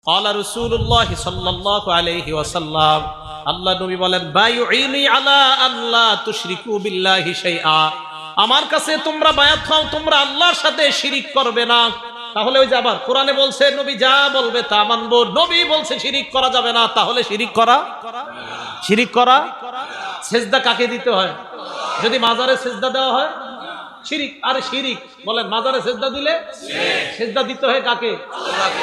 ক্বালা রাসূলুল্লাহ সাল্লাল্লাহু আলাইহি ওয়াসাল্লাম, আল্লাহ নবী বলেন, বায়ুইনি আলা আল্লা তুশরিকু বিল্লাহি শাইআ, আমার কাছে তোমরা বায়াত হও, তোমরা আল্লাহর সাথে শিরিক করবে না। তাহলে ওই যে আবার কোরআনে বলছে নবী যা বলবে তা মানবো, নবী বলছে শিরিক করা যাবে না, তাহলে শিরিক করা সিজদা কাকে দিতে হয়? যদি মাজারে সিজদা দেওয়া হয় শিরিক। আরে শিরিক বলেন, মাজারে সিজদা দিলে সিজদা দিতে হয় কাকে?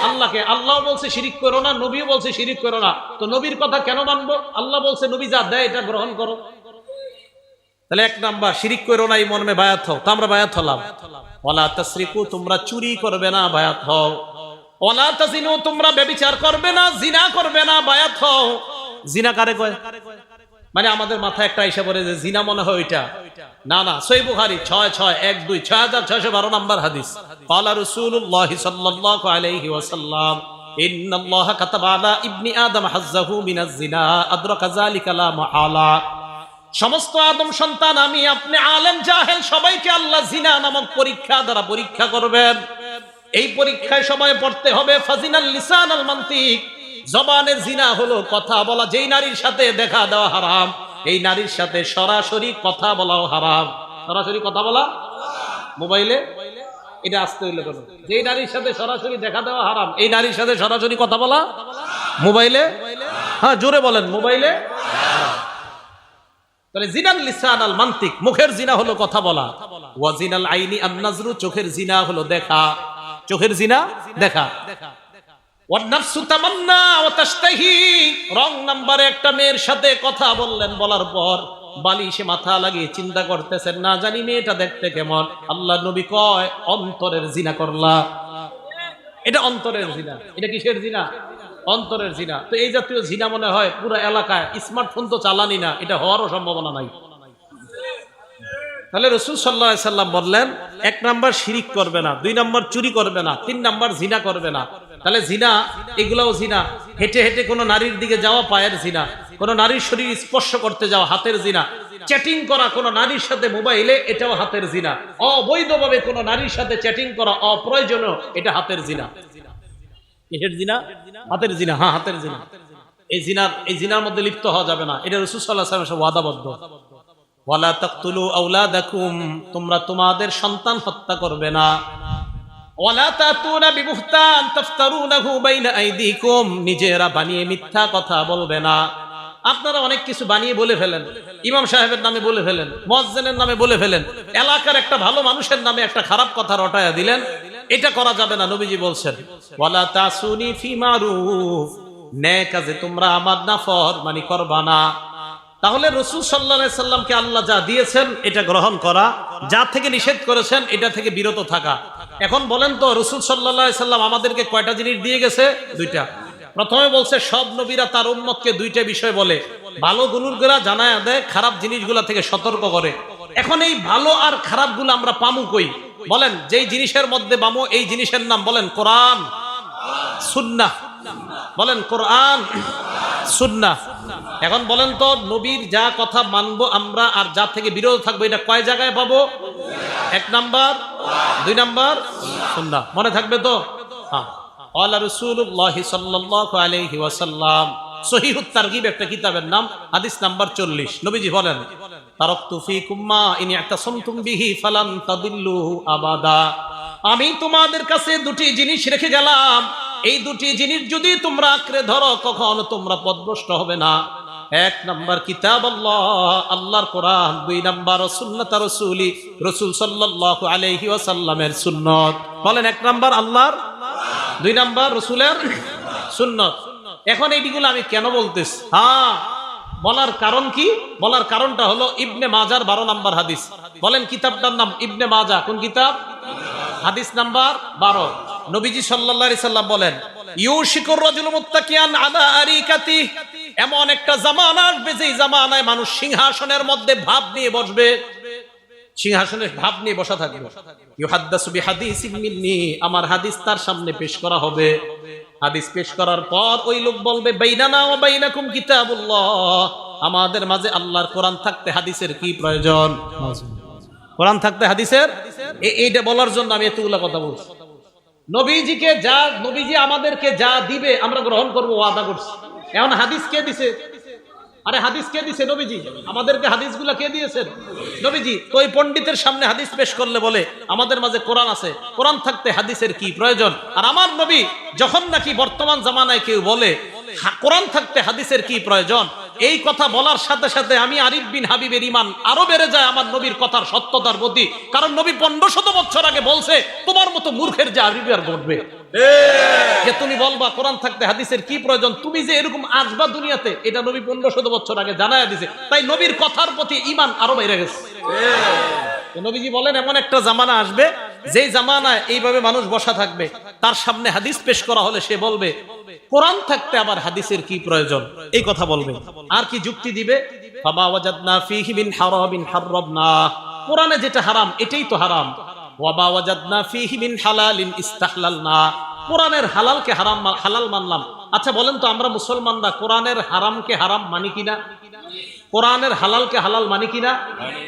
আল্লাহকে। আল্লাহ বলছে শিরিক করো না, নবীও বলছে শিরিক করো না, তো নবীর কথা কেন মানবো? আল্লাহ বলছে নবী যা দেয় এটা গ্রহণ করো। তাহলে এক নাম্বার শিরিক করো না, এই মর্মে বায়াত হও। তো আমরা বায়াত হলাম। ওয়ালা তাসরিকু, তোমরা চুরি করবে না, বায়াত হও। ওয়ালা তাজিনু, তোমরা ব্যভিচার করবে না, জিনা করবে না, বায়াত হও। জিনা কারে কয়? মানে আমাদের মাথায় একটা এসে পড়ে যে জিনা মনে হয় ওইটা। না না, সহিহ বুখারী 6612 6612 নম্বর হাদিস। ক্বালা রাসূলুল্লাহ সাল্লাল্লাহু আলাইহি ওয়াসাল্লাম, ইন্নাল্লাহা কাতাবা আলা ইবনি আদম হাজ্জাহু মিনাজ জিনা আদরাকা যালিকা লা মাহালা। সমস্ত আদম সন্তান, আমি আপনি আলেম জাহেল সবাইকে আল্লাহ জিনা নামক পরীক্ষা দ্বারা পরীক্ষা করবেন। এই পরীক্ষায় সময় পড়তে হবে ফাজিনাল লিসান আল মান্তিক, জবানের জিনা হলো কথা বলা। যেই নারীর সাথে দেখা দেওয়া হারাম, এই নারীর সাথে সরাসরি কথা বলাও হারাম। সরাসরি কথা বলা মোবাইলে, এটা আসতে হইলে কেন? যেই নারীর সাথে সরাসরি দেখা দেওয়া হারাম, এই নারীর সাথে সরাসরি কথা বলা মোবাইলে, হ্যাঁ জোরে বলেন, মোবাইলে। তাহলে জিনাল লিসান আল মান্তিক, মুখের জিনা হলো কথা বলা। ওয়া জিনাল আইনি আন নাজরু, চোখের জিনা হলো দেখা। চোখের জিনা দেখা। ওয়ান নাফসু তামান্না ওয়া তাশতাহি, রং নাম্বারে একটা মেয়ের সাথে কথা বললেন, বলার পর বালিশে মাথা লাগিয়ে চিন্তা করতেছেন, না জানি মেয়েটা দেখতে কেমন। আল্লাহ নবী কয় অন্তরের জিনা করলা। এটা অন্তরের জিনা। এটা কিসের জিনা? অন্তরের জিনা। তো এই জাতীয় জিনা মনে হয় পুরো এলাকায়, স্মার্টফোন তো চালানি না, এটা হওয়ারও সম্ভাবনা নাই। তাহলে রাসূল সাল্লাল্লাহু আলাইহি সাল্লাম বললেন, এক নাম্বার শিরিক করবে না, দুই নাম্বার চুরি করবে না, তিন নাম্বার জিনা করবে না। তাহলে জিনা, এগুলাও জিনা। হেঁটে হেঁটে কোনো নারীর দিকে যাওয়া পায়ের জিনা, কোনো নারীর শরীর স্পর্শ করতে যাওয়া হাতের জিনা, চ্যাটিং করা কোনো নারীর সাথে মোবাইলে, এটাও হাতের জিনা। অবৈধভাবে কোনো নারীর সাথে চ্যাটিং করা অপ্রয়োজনীয়, এটা হাতের জিনা। কিসের জিনা? হাতের জিনা। হ্যাঁ, হাতের জিনা। এই জিনার মধ্যে লিপ্ত হওয়া যাবে না। এটা রাসূল সাল্লাল্লাহু আলাইহি ওয়াসাল্লাম ওয়াদাবদ্ধ। ওয়ালা তাকতুলু আওলাদাকুম, তোমরা তোমাদের সন্তান হত্যা করবে না। ওয়ালা তাতুনা বিবুহতান তাফতারুনাহু বাইনা আইদিকুম, নিজেরা বানিয়ে মিথ্যা কথা বলবে না। আপনারা অনেক কিছু বানিয়ে বলে ফেলেন, ইমাম সাহেবের নামে বলে ফেলেন, মুয়াজ্জিনের নামে বলে ফেলেন, এলাকার একটা ভালো মানুষের নামে একটা খারাপ কথা রটায়া দিলেন। এটা করা যাবে না। নবীজি বলছেন, ওয়ালা তাসুনি ফি মারুফ, নেক কাজে তোমরা আমার নাফরমানি করবা না। তাহলে রাসূল সাল্লাল্লাহু আলাইহি সাল্লামকে আল্লাহ যা দিয়েছেন এটা গ্রহণ করা, যা থেকে নিষেধ করেছেন এটা থেকে বিরত থাকা। এখন বলেন তো, রাসূল সাল্লাল্লাহু আলাইহি সাল্লাম আমাদেরকে কয়টা জিনিস দিয়ে গেছে? দুইটা। প্রথমে বলছে সব নবীরা তার উম্মতকে দুইটা বিষয় বলে, ভালো গুণগুলা জানায়া দেয়, খারাপ জিনিসগুলা থেকে সতর্ক করে। এখন এই ভালো আর খারাপগুলো আমরা পামু কই? বলেন, যেই জিনিসের মধ্যে পামু এই জিনিসের নাম বলেন কোরআন সুন্নাহ। বলেন কোরআন সুন্নাহ। এখন বলেন তো, নবীর যা কথা মানবো আমরা আর যা থেকে বিরত থাকবো, এটা কয় জায়গায় পাবো? এক নাম্বার, দুই নাম্বার সুন্নাহ। মনে থাকবে তো? হ্যাঁ। ক্বালা রাসূলুল্লাহ সাল্লাল্লাহু আলাইহি ওয়াসাল্লাম, সহিহুত তারগিব একটা কিতাবের নাম, হাদিস নাম্বার 40। নবীজি বলেন, তারাকতু ফীকুম মা ইন ইতাসামতুম বিহি ফালান তাদিল্লু আবাদা, আমি তোমাদের কাছে দুটি জিনিস রেখে গেলাম, এই দুটি জিনিস যদি তোমরা আঁকড়ে ধরো কখনো তোমরা পথভ্রষ্ট হবে না। এক নাম্বার কিতাব আল্লাহ, আল্লাহর কোরআন। দুই নাম্বার সুন্নাত রাসূলি, রাসূল সাল্লাল্লাহু আলাইহি ওয়াসাল্লামের সুন্নাত। বলেন, এক নাম্বার আল্লাহর, দুই নাম্বার রাসূলের সুন্নাত। এখন এইগুলো আমি কেন বলতেছি? হ্যাঁ, বলার কারণ কি? বলার কারণটা হলো ইবনে মাজার 12 নাম্বার হাদিস। বলেন কিতাবটার নাম ইবনে মাজা। কোন কিতাব? হাদিস নাম্বার 12। নবীজি সাল্লাল্লাহু আলাইহি সাল্লাম বলেন, ইউশিকুর রাজুলু মুত্তাকিয়ান আলা আরিকাতি, এমন একটা জামানা আসবে যেই জামানায় মানুষ সিংহাসনের মধ্যে ভাব নিয়ে বসবে, সিংহাসনে ভাব নিয়ে বসা থাকবে। ইউহাদ্দাসু বিহাদিসিন মিন্নি, আমার হাদিস তার সামনে পেশ করা হবে। হাদিস পেশ করার পর ওই লোক বলবে, বাইনানা ওয়া বাইনাকুম কিতাবুল্লাহ, আমাদের মাঝে আল্লাহর কোরআন থাকতে হাদিসের কি প্রয়োজন? কোরআন থাকতে হাদিসের, এইটা বলার জন্য আমি এতগুলা কথা বলছি। নবীজিকে যা, নবীজি আমাদেরকে যা দিবে আমরা গ্রহণ করব, ওয়াদা করছি। এখন হাদিস কে দিছে? আরে হাদিস কে দিছে? নবীজি। আমাদেরকে হাদিসগুলো কে দিয়েছেন? নবীজি। তো ওই পণ্ডিতের সামনে হাদিস পেশ করলে বলে আমাদের মাঝে কোরআন আছে, কোরআন থাকতে হাদিসের কি প্রয়োজন? আর আমার নবী যখন নাকি বর্তমান জামানায় কেউ বলে কোরআন থাকতে হাদিসের কি প্রয়োজন, এই কথা বলার সাথে সাথে আমি আরিফ বিন হাবিবের ঈমান আরো বেড়ে যায় আমার নবীর কথার সত্যতার প্রতি। কারণ নবী 1500 বছর আগে বলছে তোমার মতো মূর্খের যে আরবি আর ঘটবে যে তুমি বলবা কোরআন থাকতে হাদিসের কি প্রয়োজন, তুমি যে এরকম আসবা দুনিয়াতে, এটা নবী 1500 বছর আগে জানায়া দিয়েছে। তাই নবীর কথার প্রতি ঈমান আরো বেড়ে গেছে। নবীজি বলেন এমন একটা জামানা আসবে যেই জামানায় এইভাবে মানুষ বসা থাকবে, তার সামনে হাদিস পেশ করা হলে সে বলবে কোরআন থাকতে আবার হাদিসের কি প্রয়োজন, এই কথা বলবে। আর কি যুক্তি দিবে? ফামা ওয়াজাদনা ফীহি মিন হারামিন হাররামনা, কোরআনে যেটা হারাম এটাই তো হারাম। ওয়ামা ওয়াজাদনা ফীহি মিন হালালিন ইস্তাহলালনা, কোরআনের হালালকে হারাম হালাল মানলাম। আচ্ছা বলেন তো আমরা মুসলমানরা কোরআনের হারামকে হারাম মানি কিনা? কোরআনের হালালকে হালাল মানি কিনা?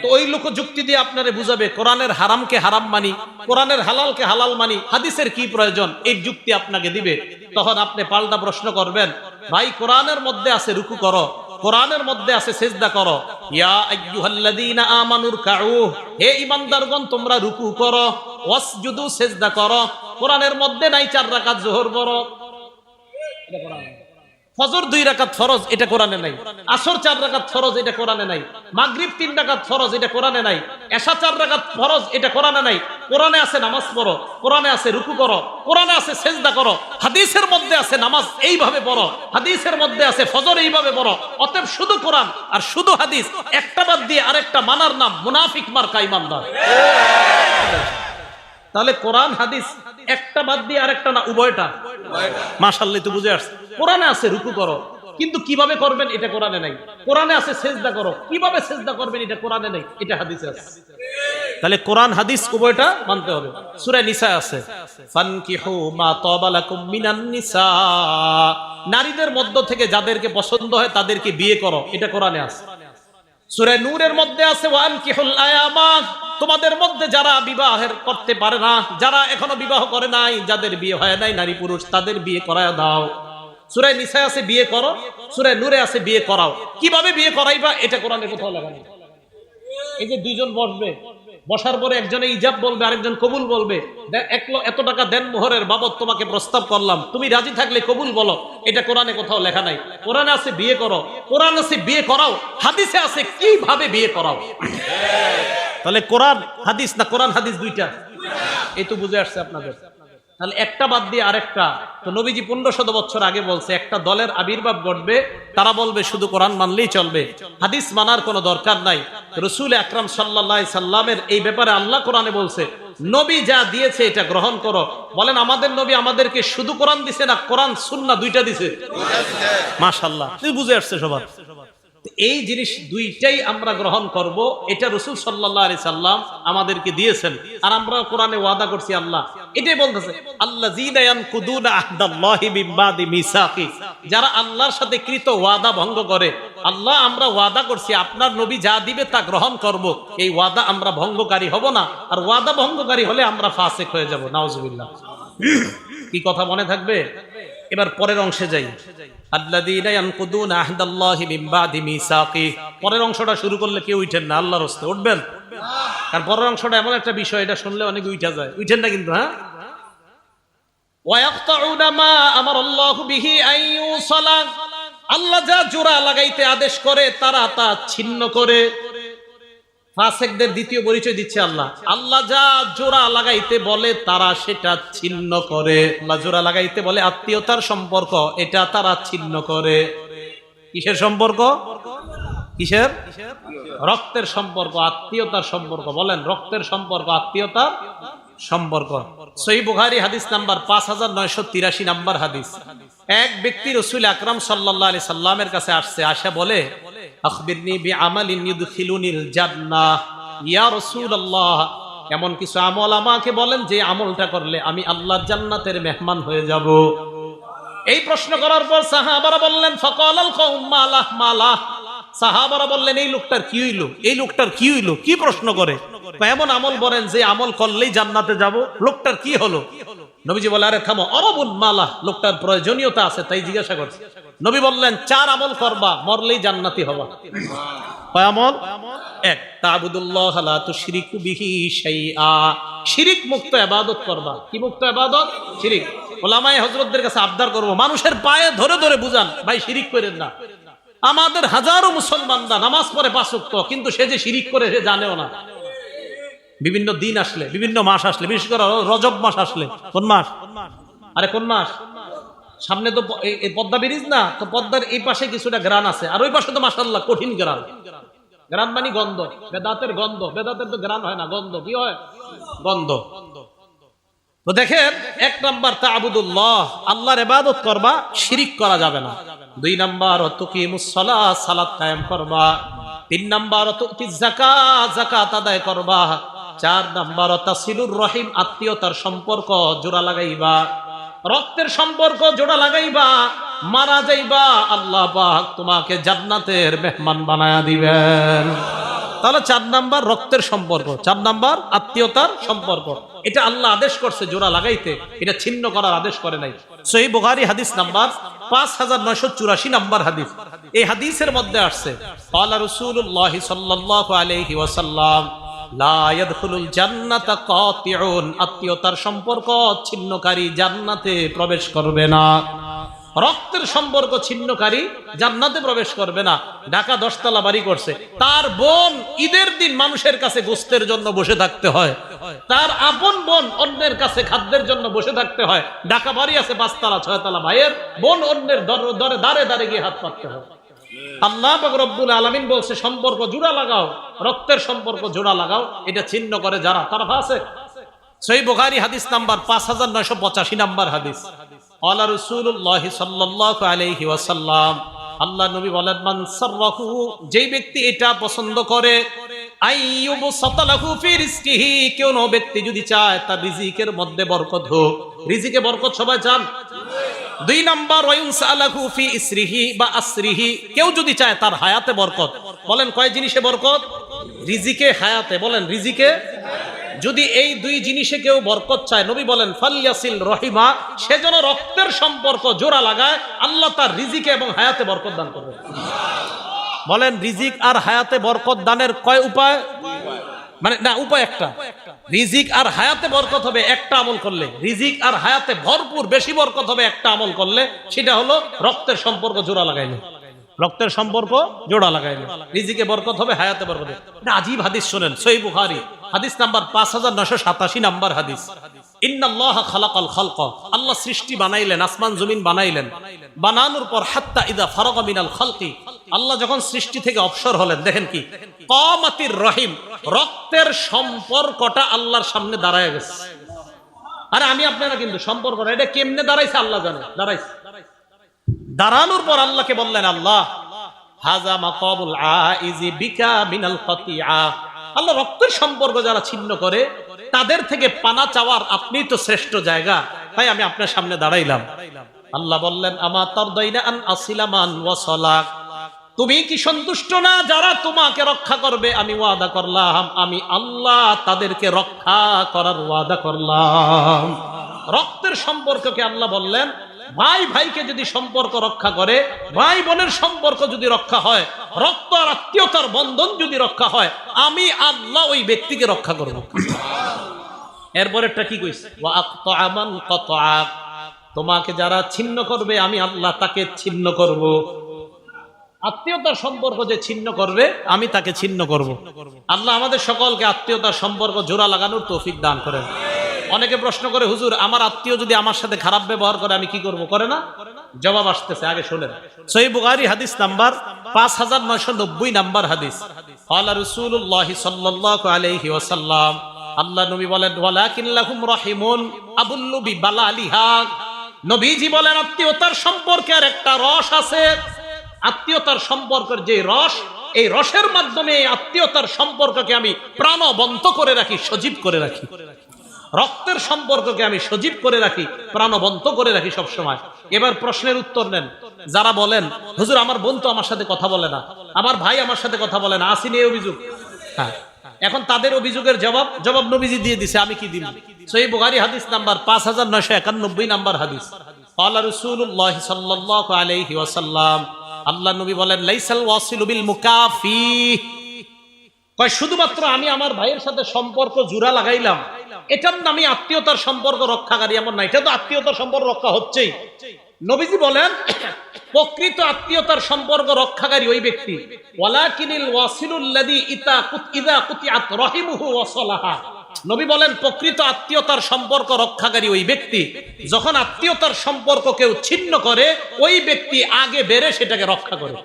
তো ওই লোক যুক্তি দিয়ে আপনারে বুঝাবে কোরআনের হারামকে হারাম মানি, কোরআনের হালালকে হালাল মানি, হাদিসের কি প্রয়োজন, এই যুক্তি আপনাকে দিবে। তখন আপনি পাল্টা প্রশ্ন করবেন, ভাই কোরআনের মধ্যে আছে রুকু করো, কোরআনের মধ্যে আছে সিজদা করো, ইয়া আইয়ুহাল্লাযীনা আমানুর কাউ, হে ঈমানদারগণ তোমরা রুকু করো, ওয়াসজুদু সিজদা করো। কোরআনের মধ্যে নাই 4 রাকাত যোহর পড়ো, এটা কোরআনে। ফজর 2 রাকাত ফরজ, এটা কোরআনে নাই। আসর 4 রাকাত ফরজ, এটা কোরআনে নাই। মাগরিব 3 রাকাত ফরজ, এটা কোরআনে নাই। এশা 4 রাকাত ফরজ, এটা কোরআনে নাই। কোরআনে আছে নামাজ পড়ো, কোরআনে আছে রুকু করো, কোরআনে আছে সিজদা করো। হাদিসের মধ্যে আছে নামাজ এইভাবে পড়ো, হাদিসের মধ্যে আছে ফজর এইভাবে পড়ো। অতএব শুধু কোরআন আর শুধু হাদিস, একটা বাদ দিয়ে আরেকটা মানার নাম মুনাফিক মার্কা ঈমানদার। তাহলে কোরআন হাদিস একটা বাদ দিয়ে আরেকটা না, উভয়টা। মাশাআল্লাহ, তো বুঝে আসছে। কোরআনে আছে রুকু করো, কিন্তু কিভাবে করবেন এটা কোরআনে নাই। কোরআনে আছে সিজদা করো, কিভাবে সিজদা করবেন এটা কোরআনে নাই, এটা হাদিসে আছে। তাহলে কোরআন হাদিস উভয়টা মানতে হবে। সূরা নিসা আছে ফানকিহু মা তাবা লাকুম মিনান নিসা, নারীদের মধ্য থেকে যাদেরকে পছন্দ হয় তাদেরকে বিয়ে করো, এটা কোরআনে আছে। সূরা নূরের মধ্যে আছে ওয়ানকিহুল আয়ামা, তোমাদের মধ্যে যারা বিবাহের করতে পারে না, যারা এখনো বিবাহ করে নাই, যাদের বিয়ে হয় নাই নারী পুরুষ, তাদের বিয়ে করায় দাও। সূরা নিসা আছে বিয়ে করো, সূরা নূরে আছে বিয়ে করাও। কিভাবে বিয়ে করাইবা এটা কোরআনে কোথাও লেখা নেই। এই যে দুইজন বসবে, বসার পরে একজনে ইজাব বলবে, আরেকজন কবুল বলবে, এত টাকা দেন মোহরের বাবদ তোমাকে প্রস্তাব করলাম, তুমি রাজি থাকলে কবুল বলো, এটা কোরআনে কোথাও লেখা নাই। কোরআনে আছে বিয়ে করো, কোরআন আছে বিয়ে করাও, হাদিসে আছে কিভাবে বিয়ে করাও। তাহলে কোরআন হাদিস না কোরআন হাদিস দুইটা, এই তো বুঝে আসছে আপনাদের। তাহলে একটা বাদ দিয়ে আরেকটা। তো নবীজি 1500 বছর আগে বলছে একটা দলের আবির্ভাব ঘটবে, তারা বলবে শুধু কোরআন মানলেই চলবে, হাদিস মানার কোনো দরকার নাই। রাসূল আকরাম সাল্লাল্লাহু আলাইহি সাল্লামের এই ব্যাপারে আল্লাহ কোরআনে বলছে নবী যা দিয়েছে এটা গ্রহণ করো। বলেন আমাদের নবী আমাদেরকে শুধু কোরআন দিছে না কোরআন সুন্নাহ দুইটা দিছে? মাশাআল্লাহ, তুই বুঝে আসছে সবার। এই জিনিস দুইটাই আমরা গ্রহণ করব, এটা রাসূল সাল্লাল্লাহু আলাইহি সাল্লাম আমাদেরকে দিয়েছেন। আর আমরা কোরআনে ওয়াদা করছি, আল্লাহ এটাই বলতেছে আল্লাযীনা ইয়ানকুদুনা আহদাল্লাহি মিন বাদি মিসাকি, যারা আল্লাহর সাথে কৃত ওয়াদা ভঙ্গ করে। আল্লাহ আমরা ওয়াদা করছি আপনার নবী যা দিবে তা গ্রহণ করব, এই ওয়াদা আমরা ভঙ্গকারী হব না। আর ওয়াদা ভঙ্গকারী হলে আমরা ফাসিক হয়ে যাব, নাউজুবিল্লাহ। কি কথা মনে থাকবে? এবার পরের অংশে যাই। আল্লাযীনা ইয়ানকুদুনা আহদাল্লাহি মিন বাদি মিসাকি, পরের অংশটা শুরু করলে কেউ উঠেন না, আল্লাহর রাস্তে উঠবেন। আর পরের অংশটা এমন একটা বিষয়, এটা শুনলে অনেক উঠা যায়, উঠেন না কিন্তু। হ্যাঁ, ওয়ায়াকতাউনা মা আমারাল্লাহু বিহি আন ইউসালা, আল্লাহ যা জোড়া লাগাইতে আদেশ করে তারা তা ছিন্ন করে। ফাসিকদের দ্বিতীয় পরিচয় দিচ্ছে আল্লাহ, আল্লাহ যা জোড়া লাগাইতে বলে তারা সেটা ছিন্ন করে। আল্লাহ জোড়া লাগাইতে বলে আত্মীয়তার সম্পর্ক, এটা তারা ছিন্ন করে। কিসের সম্পর্ক? কিসের? রক্তের সম্পর্ক, আত্মীয়তার সম্পর্ক। বলেন রক্তের সম্পর্ক, আত্মীয়তার সম্পর্ক। সহিহ বুখারী হাদিস নাম্বার 5983 নাম্বার হাদিস। এক ব্যক্তি রাসূল আকরাম সাল্লাল্লাহু আলাইহি সাল্লামের কাছে আসছে, আসা বলে আখবিরনি বিআমালিন ইউদখিলুনিল জান্নাহ, ইয়া রাসূলুল্লাহ এমন কিছু আমল আমাকে বলেন যে আমলটা করলে আমি আল্লাহর জান্নাতের মেহমান হয়ে যাব। এই প্রশ্ন করার পর সাহাবারা বললেন ফাকালাল কওম মালাহ মালাহ, সাহাবারা বললেন এই লোকটার কি হইলো, এই লোকটার কি হইলো, কি প্রশ্ন করে? এমন আমল বলেন যে আমল করলেই জান্নাতে যাব, লোকটার কি হলো? নবীজি বলে, আরে থামো, অরবুল মালা, লোকটার প্রয়োজনীয়তা আছে তাই জিজ্ঞাসা করছে। নবী বললেন 4 আমল করবা, মরলেই জান্নাতি হবা। কয় আমল? 1, তা'বুদুল্লাহ লা তুশরিকু বিহি শাইআ, শিরিক মুক্ত ইবাদত করবা। কি মুক্ত ইবাদত? শিরিক। উলামায়ে হযরতদের কাছে আবদার করব, মানুষের পায়ে ধরে ধরে বুঝান, ভাই শিরিক করেন না। আমাদের হাজারো মুসলমানরা নামাজ পড়ে 5 ওয়াক্ত, কিন্তু সে যে শিরিক করে সে জানেও না। বিভিন্ন দিন আসলে, বিভিন্ন মাস আসলে, বিশেষ করে রজব মাস আসলে, কোন মাস? আরে কোন মাস? সামনে তো এই পদ্মা ব্রিজ না, তো পদ্মার এই পাশে কিছুটা গ্রান আছে, আর ওই পাশে তো মাশাআল্লাহ কঠিন গ্রান। গ্রান মানে গন্ধ, বেদাতের গন্ধ। বেদাতের তো গ্রান হয় না, গন্ধ। কি হয়? গন্ধ। তো দেখেন, 1 নাম্বার তা'বুদুল্লাহ, আল্লাহর ইবাদত করবা, শিরিক করা যাবে না। 2 নাম্বার তুকিমুস সালাহ, সালাত কায়েম করবা। 3 নাম্বার তুতিজ যাকাত, যাকাত আদায় করবা। 4 নাম্বার তাসিলুর রহিম, আত্মীয়তার সম্পর্ক জোড়া লাগাইবা। রক্তের সম্পর্ক জোড়া লাগাইবা, মারা যাইবা, আল্লাহ পাক তোমাকে জান্নাতের মেহমান বানায়া দিবেন। তাহলে 4 নাম্বার রক্তের সম্পর্ক, 4 নাম্বার আত্মীয়তার সম্পর্ক। এটা আল্লাহ আদেশ করছে জোড়া লাগাইতে, এটা ছিন্ন করার আদেশ করে নাই। সহিহ বুখারী হাদিস নাম্বার 5984 নাম্বার হাদিস। এই হাদিসের মধ্যে আসছে, ক্বালা রাসূলুল্লাহ সাল্লাল্লাহু আলাইহি ওয়াসাল্লাম, লা ইয়াদখুলুল জান্নাতা কাতিউন, আত্মীয়তার সম্পর্ক ছিন্নকারী জান্নাতে প্রবেশ করবে না। রক্তের সম্পর্ক ছিন্নকারী জান্নাতে প্রবেশ করবে না। ঢাকা 10 তলা বাড়ি করছে, তার বোন ঈদের দিন মানুষের কাছে গোশতের জন্য বসে থাকতে হয়, তার আপন বোন অন্যের কাছে খাদ্যের জন্য বসে থাকতে হয়। ঢাকা বাড়ি আছে 5 তলা 6 তলা, ভাইয়ের বোন অন্যের দাঁড়ে দাঁড়ে গিয়ে হাত পাততে হয়। আল্লাহ পাক রব্বুল আলামিন বলছে সম্পর্ক জোড়া লাগাও, রক্তের সম্পর্ক জোড়া লাগাও। এটা ছিন্ন করে যারা, তারা ফাসিক। সহিহ বুখারী হাদিস নাম্বার 5985 নাম্বার হাদিস। ক্বালা রাসূলুল্লাহ সাল্লাল্লাহু আলাইহি ওয়াসাল্লাম, আল্লাহ নবী বলেন, মান সাররাহু, যেই ব্যক্তি এটা পছন্দ করে, আইয়ুবু সাতালাহু ফি রিজকিহি, কোন ব্যক্তি যদি চায় তার রিজিকের মধ্যে বরকত হোক। রিজিকে বরকত সবাই চান? 2 নাম্বার ওয়ায়ুনসালাহু ফি ইসরিহি বা আসরিহি, কেউ যদি চায় তার হায়াতে বরকত। বলেন কয় জিনিসে বরকত? রিজিকে, হায়াতে। বলেন রিজিকে। যদি এই 2 জিনিসে কেউ বরকত চায়, নবী বলেন ফালইয়াসিল রহিমা, সেজন্য রক্তের সম্পর্ক জোড়া লাগায়, আল্লাহ তার রিজিকে এবং হায়াতে বরকত দান করবে। বলেন রিজিক আর হায়াতে বরকত দানের কয় উপায়? মানে না, উপায় একটা। রিজিক আর হায়াতে বরকত হবে একটা আমল করলে, রিজিক আর হায়াতে ভরপুর বেশি বরকত হবে একটা আমল করলে, সেটা হলো রক্তের সম্পর্ক জোড়া লাগাইলে। রক্তের সম্পর্ক জোড়া লাগাইলে রিজিকে বরকত হবে, হায়াতে বরকত হবে। এটা আজীব হাদিস শুনেন, সহিহ বুখারী হাদিস নাম্বার 5987 নাম্বার হাদিস। ইন্নাল্লাহা খালাকাল খালকা, আল্লাহ সৃষ্টি বানাইলেন, আসমান জমিন বানাইলেন। বানানোর পর হাত্তা ইদা ফারাগা মিনাল খালকি, আল্লাহ যখন সৃষ্টি থেকে অবসর হলেন, দেখেন কি, কামাতির রহিম, রক্তের সম্পর্কটা আল্লাহর সামনে দাঁড়ায় গেছে। আরে আমি আপনারা কিন্তু সম্পর্কটা এটা কেমনে দাঁড়াইছে আল্লাহ জানে, দাঁড়াইছে। দাঁড়ানোর পর আল্লাহকে বললেন, আল্লাহ হাযা মাকাবুল আইজি বিকা মিনাল খাতিআ, আল্লাহ রক্তের সম্পর্ক যারা ছিন্ন করে তাদের থেকে পানা চাওয়ার আপনি তো শ্রেষ্ঠ জায়গা, তাই আমি আপনার সামনে দাঁড়াইলাম। আল্লাহ বললেন, আমা তারদাইনা আন আসিলা মান ওয়াসালাক, তুমি কি সন্তুষ্ট না যারা তোমাকে রক্ষা করবে? আমি ওয়াদা করলাম, আমি আল্লাহ তাদেরকে রক্ষা করার ওয়াদা করলাম। রক্তের সম্পর্ককে আল্লাহ বললেন, ভাই ভাইকে যদি সম্পর্ক রক্ষা করে, ভাই বোনের সম্পর্ক যদি রক্ষা হয়, রক্ত আর আত্মীয়তার বন্ধন যদি রক্ষা হয়, আমি আল্লাহ ওই ব্যক্তিকে রক্ষা করব। এরপরেরটা কি কইছে? ওয়া আকতাআ মান কাতাআক, তোমাকে যারা ছিন্ন করবে আমি আল্লাহ তাকে ছিন্ন করব। আত্মীয়তার সম্পর্ক যে ছিন্ন করবে আমি তাকে ছিন্ন করব। আল্লাহ আমাদের সকলকে আত্মীয়তার সম্পর্ক জোড়া লাগানোর তৌফিক দান করেন। অনেকে প্রশ্ন করে, হুজুর আমার আত্মীয় যদি আমার সাথে খারাপ ব্যবহার করে আমি কি করব? করে না? জবাব আসতেছে, আগে শুনেন। সহিহ বুখারী হাদিস নাম্বার 5990 নাম্বার হাদিস। ক্বালা রাসূলুল্লাহ সাল্লাল্লাহু আলাইহি ওয়াসাল্লাম, আল্লাহ নবী বলেন, ওয়ালাকিন লাহুম রাহিমুন আবুল্লু বিবালালিহা, নবীজি বলেন আত্মীয়তার সম্পর্কের একটা রস আছে। আত্মীয়তার সম্পর্কের যে রস, এই রসের মাধ্যমে আত্মীয়তার সম্পর্ককে আমি প্রাণবন্ত করে রাখি, সজীব করে রাখি। রক্তের সম্পর্ককে আমি সজীব করে রাখি, প্রাণবন্ত করে রাখি সব সময়। এবার প্রশ্নের উত্তর নেন। যারা বলেন, হুজুর আমার বোন তো আমার সাথে কথা বলে না, আমার ভাই আমার সাথে কথা বলে না, আসেনি এই অভিযোগ? হ্যাঁ, এখন তাদের অভিযোগের জবাব নবীজি দিয়ে দিছে, আমি কি দিব? সহিহ বুখারী হাদিস নাম্বার 5991 নাম্বার হাদিস। ক্বালা রাসূলুল্লাহ সাল্লাল্লাহু আলাইহি ওয়াসাল্লাম, আল্লাহ নবী বলেন, লাইসাল ওয়াসিলু বিল মুকাফি, কয় শুধুমাত্র আমি আমার ভাইয়ের সাথে সম্পর্ক জোড়া লাগাইলাম এটার নামে আত্মীয়তার সম্পর্ক রক্ষাকারী এমন না, এটা তো আত্মীয়তার সম্পর্ক রক্ষা হচ্ছেই। নবীজি বলেন প্রকৃত আত্মীয়তার সম্পর্ক রক্ষাকারী ওই ব্যক্তি, ওয়ালাকিনিল ওয়াসিলুল্লাযী ইযা কুতিআত রাহিমুহু ওয়াসালাহা। নবী বলেন প্রকৃত আত্মীয়তার সম্পর্ক রক্ষাকারী ওই ব্যক্তি, যখন আত্মীয়তার সম্পর্ক কেউ ছিন্ন করে ওই ব্যক্তি আগে বেড়ে সেটাকে রক্ষা করে।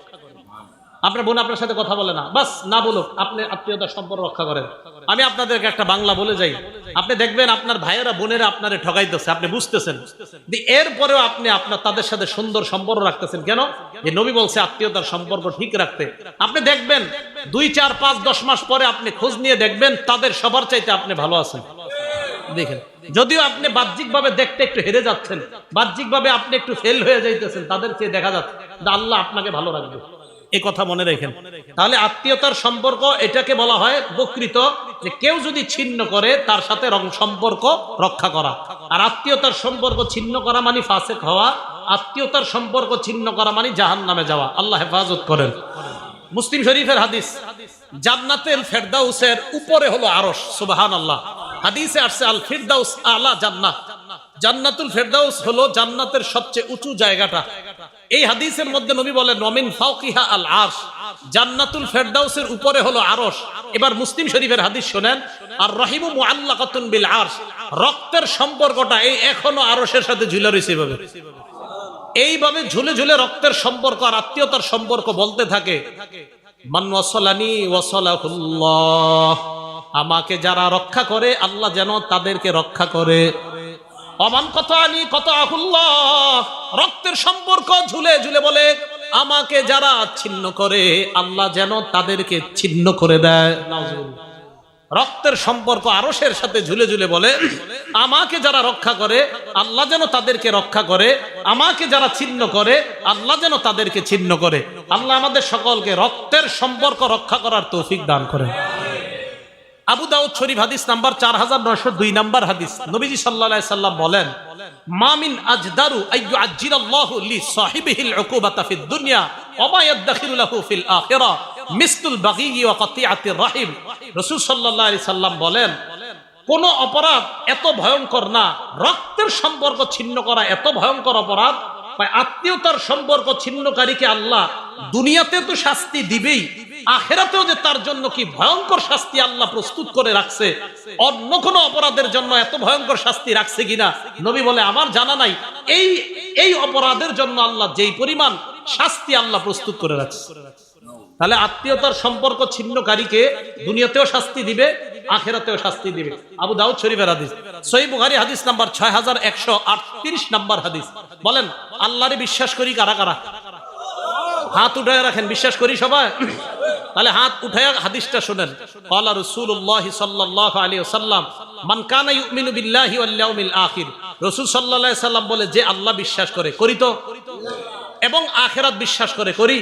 আপনার বোন আপনার সাথে কথা বলে না, বাস না বলুক, আপনি আত্মীয়তার সম্পর্ক রক্ষা করেন। আমি আপনাদেরকে একটা বাংলা বলে যাই, আপনি দেখবেন আপনার ভাইয়েরা বোনেরা আপনারে ঠকাইতেছে, আপনি বুঝতেছেন, এরপরেও আপনি তাদের সাথে সুন্দর সম্পর্ক রাখতেছেন কেন? যে নবী বলছে আত্মীয়তার সম্পর্ক ঠিক রাখতে। আপনি দেখবেন 2, 4, 5, 10 মাস পরে আপনি খোঁজ নিয়ে দেখবেন তাদের সবার চাইতে আপনি ভালো আছেন। দেখেন, যদিও আপনি বাহ্যিকভাবে দেখতে একটু হেরে যাচ্ছেন, বাহ্যিকভাবে আপনি একটু ফেল হয়ে যাইতেছেন, তাদের চেয়ে দেখা যাচ্ছে আল্লাহ আপনাকে ভালো রাখবে, এই কথা মনে রাখেন। তাহলে আত্মীয়তার সম্পর্ক এটাকে বলা হয় প্রকৃত, যে কেউ যদি ছিন্ন করে তার সাথে সম্পর্ক রক্ষা করা। আর আত্মীয়তার সম্পর্ক ছিন্ন করা মানে ফাসিক হওয়া, আত্মীয়তার সম্পর্ক ছিন্ন করা মানে জাহান্নামে যাওয়া। আল্লাহ হেফাজত করেন। মুসলিম শরীফের হাদিস, জান্নাতুল ফেরদাউসের উপরে হলো আরশ। সুবহানাল্লাহ। হাদিসে আসছে আল ফিরদাউস আলা জান্নাত, জান্নাতুল ফেরদাউস হলো জান্নাতের সবচেয়ে উঁচু জায়গাটা। এই হাদিসের মধ্যে নবী বলেন ওয়ামিন ফাওকিহা আল আরশ, জান্নাতুল ফেরদাউসের উপরে হলো আরশ। এবার মুসলিম শরীফের হাদিস শুনেন, আর রহিমু মুআল্লাকাতুন বিল আরশ, রক্তের সম্পর্কটা এই এখনো আরশের সাথে ঝুলে রয়েছে। এইভাবে ঝুলে ঝুলে রক্তের সম্পর্ক আর আত্মীয়তার সম্পর্ক বলতে থাকে, মান ওয়াসালানি ওয়াসালাহুল্লাহ, আমাকে যারা রক্ষা করে আল্লাহ যেন তাদেরকে রক্ষা করে। অমান কতানি কতাহুল্লাহ, রক্তের সম্পর্ক ঝুলে ঝুলে বলে আমাকে যারা ছিন্ন করে আল্লাহ যেন তাদেরকে ছিন্ন করে দেয়। রক্তের সম্পর্ক আরশের সাথে ঝুলে ঝুলে বলে আমাকে যারা রক্ষা করে আল্লাহ যেন তাদেরকে রক্ষা করে, আমাকে যারা ছিন্ন করে আল্লাহ যেন তাদেরকে ছিন্ন করে। আল্লাহ আমাদের সকলকে রক্তের সম্পর্ক রক্ষা করার তৌফিক দান করেন। আবু দাউদ শরীফ হাদিস নাম্বার 4902 নাম্বার হাদিস, নবীজি সাল্লাল্লাহু আলাইহি সাল্লাম বলেন, মা মিন আজদারু আইয়ু আজ্জিলাল্লাহু লি সাহিবিহিল উকুবাতা ফিদ দুনিয়া ওয়া মা ইয়াদখিলু লাহু ফিল আখিরাহ মিসলুল বাগী ওয়া কাতিআতির রাহিম। রাসূল সাল্লাল্লাহু আলাইহি সাল্লাম বলেন, কোন অপরাধ এত ভয়ঙ্কর না, রক্তের সম্পর্ক ছিন্ন করা এত ভয়ঙ্কর অপরাধ, আত্মীয়তার সম্পর্ক ছিন্নকারীকে আল্লাহ দুনিয়াতে তো শাস্তি দিবেই, আখিরাতেও যে তার জন্য কি ভয়ঙ্কর শাস্তি আল্লাহ প্রস্তুত করে রাখছে, অন্য কোন অপরাধের জন্য এত ভয়ঙ্কর শাস্তি রাখছে কিনা নবী বলে আমার জানা নাই। এই অপরাধের জন্য আল্লাহ যেই পরিমাণ শাস্তি আল্লাহ প্রস্তুত করে রাখছে, তাহলে আত্মীয়তার সম্পর্ক ছিন্নকারীকে দুনিয়াতেও শাস্তি দিবে, আখিরাতেও শাস্তি দিবে। আবু দাউদ শরীফের হাদিস। সহিহ বুখারী হাদিস নাম্বার 6138 নাম্বার হাদিস। বলেন আল্লাহরে বিশ্বাস করি কারা কারা? হাত উঠায় রাখেন, বিশ্বাস করি সবাই। তাহলে হাত উঠায় হাদিসটা শুনেন। ক্বালা রাসূলুল্লাহ সাল্লাল্লাহু আলাইহি ওয়াসাল্লাম, মান কানা ইউমিনু বিল্লাহি ওয়াল ইয়াউমিল আখির, রাসূল সাল্লাল্লাহু আলাইহি সাল্লাম বলে যে আল্লাহ বিশ্বাস করে, করি তো, এবং আখিরাত বিশ্বাস করে, করি,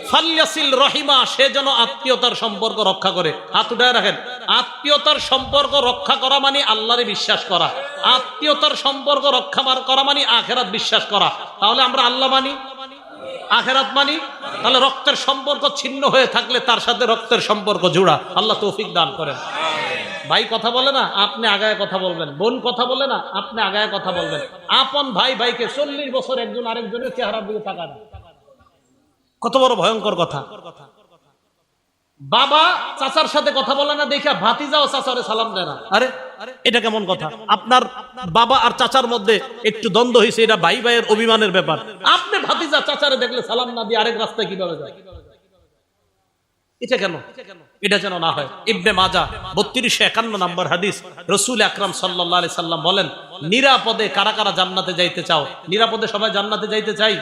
ফালইয়াসিল রহিমা, সে যেন আত্মীয়তার সম্পর্ক রক্ষা করে। হাত উঠায় রাখেন। আত্মীয়তার সম্পর্ক রক্ষা করা মানে আল্লাহরে বিশ্বাস করা, আত্মীয়তার সম্পর্ক রক্ষা করা মানে আখিরাত বিশ্বাস করা। তাহলে আমরা আল্লাহ মানি, আখিরাত মানি, তাহলে রক্তের সম্পর্ক ছিন্ন হয়ে থাকলে তার সাথে রক্তের সম্পর্ক জোড়া। আল্লাহ তৌফিক দান করেন। ভাই কথা বলে না, আপনি আগায় কথা বলবেন। বোন কথা বলে না, আপনি আগায় কথা বলবেন। আপন ভাই ভাইকে 40 বছর একজন আরেকজনের চেহারার দিকে তাকায় না, কত বড় ভয়ঙ্কর কথা। বাবা চাচার সাথে কথা বলে না দেখে ভাতিজাও চাচারে সালাম দেয় না। আরে এটা কেমন কথা? আপনার বাবা আর চাচার মধ্যে একটু দ্বন্দ্ব হয়েছে, এটা ভাই ভাইয়ের অভিমানের ব্যাপার। আপনি ভাতিজা চাচারে দেখলে সালাম না দিয়ে আরেক রাস্তায় কিভাবে যায়? এটা কেন? এটা যেন না হয়। ইবনে মাজাহ 3251 নম্বর হাদিস, রাসূল আকরাম সাল্লাল্লাহু আলাইহি সাল্লাম বলেন, নিরাপদে কারা কারা জান্নাতে যাইতে চাও? নিরাপদে সবাই জান্নাতে যাইতে চাই?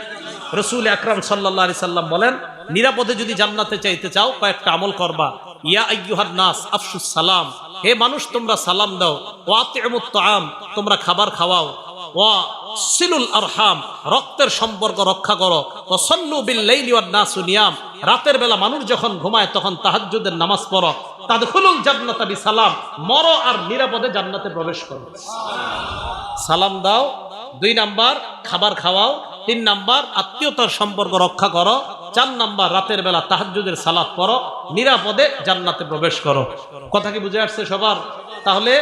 রাসূল আকরাম সাল্লাল্লাহু আলাইহি সাল্লাম বলেন, নিরাপদে যদি জান্নাতে চাইতে চাও কয়েকটা আমল করবা। ইয়া আইয়ুহান নাস আফশুস সালাম, হে মানুষ তোমরা সালাম দাও। ওয়া আতিমুত তাআম, তোমরা খাবার খাওয়াও। ওয়া সিলুল আরহাম, রক্তের সম্পর্ক রক্ষা করো। ওয়া সাল্লু বিল লাইলি ওয়ান নাসু নিয়াম, রাতের বেলা মানুষ যখন ঘুমায় তখন তাহাজ্জুদের নামাজ পড়ো। তাদখুলুল জান্নাতা বিসালাম, মরো আর নিরাপদে জান্নাতে প্রবেশ করো। সালাম দাও, 2 নাম্বার খাবার খাওয়াও, 3 নাম্বার আত্মীয়তার সম্পর্ক রক্ষা করো, 4 নাম্বার রাতের বেলা তাহাজ্জুদের সালাত পড়ো, নিরাপদে জান্নাতে প্রবেশ করো। কথা কি বুঝে আসছে সবার? তাহলে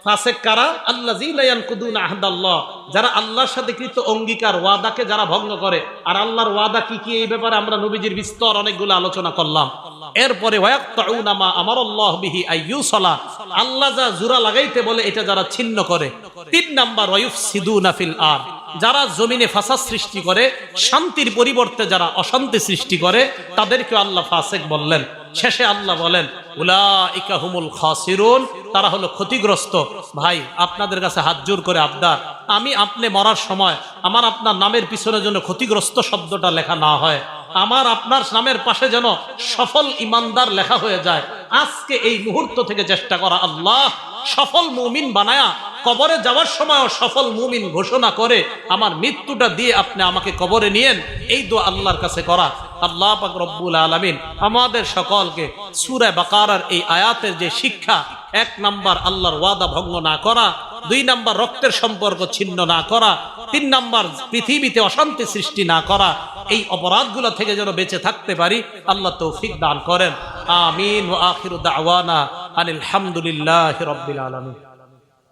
ফাসেক কারা? আল্লাযীনা ইয়ানকুদুনা আহদাল্লাহ, যারা আল্লাহর সাথে কৃত অঙ্গীকার ওয়াদাকে যারা ভঙ্গ করে। আর আল্লাহর ওয়াদা কি কি, এই ব্যাপারে আমরা নবীজির বিস্তর অনেকগুলো আলোচনা করলাম। এরপরে ওয়ায়াকতাউনা মা আমারাল্লাহু বিহি আইয়ুসালা, আল্লাহ যা জোড়া লাগাইতে বলে এটা যারা ছিন্ন করে। 3 নাম্বার ওয়ায়ুফসিদুনা ফিল আরদ, যারা জমিনে ফাসাদ সৃষ্টি করে, শান্তির পরিবর্তে যারা অশান্তি সৃষ্টি করে, তাদেরকে আল্লাহ ফাসেক বললেন। শেষে আল্লাহ বলেন উলাইকা হুমুল খাসিরুন, তারা হলো ক্ষতিগ্রস্ত। ভাই আপনাদের কাছে হাত জোর করে আবদার, আমি আপনি মরার সময় আমার আপনার নামের পিছনে যেন ক্ষতিগ্রস্ত শব্দটা লেখা না হয়, আমার আপনার নামের পাশে যেন সফল ইমানদার লেখা হয়ে যায়। আজকে এই মুহূর্ত থেকে চেষ্টা করা, আল্লাহ সফল মুমিন বানায়া কবরে যাওয়ার সময় সফল মুমিন ঘোষণা করে আমার মৃত্যুটা দিয়ে আপনি আমাকে কবরে নিয়েন, এই দোয়া আল্লাহর কাছে করা। আল্লাহ পাক রব্বুল আলামিন আমাদের সকলকে সূরা বাকারার এই আয়াতের যে শিক্ষা, 1 নাম্বার আল্লাহর ওয়াদা ভঙ্গ না করা, 2 নাম্বার রক্তের সম্পর্ক ছিন্ন না করা, 3 নাম্বার পৃথিবীতে অশান্তি সৃষ্টি না করা, এই অপরাধগুলো থেকে যেন বেঁচে থাকতে পারি, আল্লাহ তৌফিক দান করেন। আমিন। ওয়া আখিরু দাওয়ানা আনিল হামদুলিল্লাহি রাব্বিল আলামিন।